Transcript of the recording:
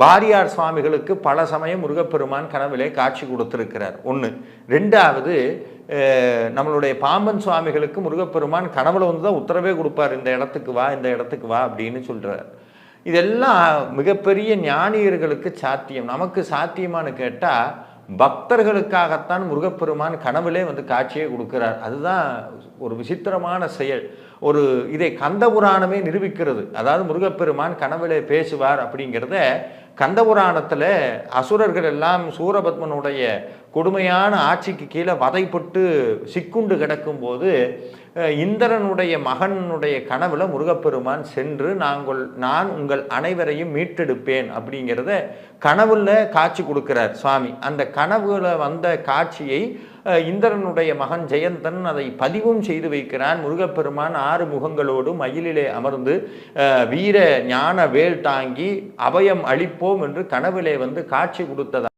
வாரியார் சுவாமிகளுக்கு பல சமயம் முருகப்பெருமான் கனவிலே காட்சி கொடுத்திருக்கிறார். ஒன்று. ரெண்டாவது, நம்மளுடைய பாம்பன் சுவாமிகளுக்கு முருகப்பெருமான் கனவுல வந்து தான் உத்தரவே கொடுப்பார், இந்த இடத்துக்கு வா, இந்த இடத்துக்கு வா அப்படின்னு சொல்கிறார். இதெல்லாம் மிகப்பெரிய ஞானியர்களுக்கு சாத்தியம். நமக்கு சாத்தியமானு கேட்டால் பக்தர்களுக்காகத்தான் முருகப்பெருமான் கனவுலே வந்து காட்சியை கொடுக்கிறார். அதுதான் ஒரு விசித்திரமான செயல். இதை கந்தபுராணமே நிரூபிக்கிறது. அதாவது முருகப்பெருமான் கனவுலே பேசுவார் அப்படிங்கிறத கந்தபுராணத்தில் அசுரர்கள் எல்லாம் சூரபத்மனுடைய கொடுமையான ஆட்சிக்கு கீழே வதைப்பட்டு சிக்குண்டு கிடக்கும்போது இந்திரனுடைய மகனுடைய கனவுல முருகப்பெருமான் சென்று நான் உங்கள் அனைவரையும் மீட்டெடுப்பேன் அப்படிங்கிறத கனவுல காட்சி கொடுக்கிறார் சுவாமி. அந்த கனவுல வந்த காட்சியை இந்திரனுடைய மகன் ஜெயந்தன் அதை பதிவும் செய்து வைக்கிறான். முருகப்பெருமான் 6 முகங்களோடு மயிலிலே அமர்ந்து வீர ஞான வேல் தாங்கி அபயம் அளிப்போம் என்று கனவிலே வந்து காட்சி கொடுத்தது.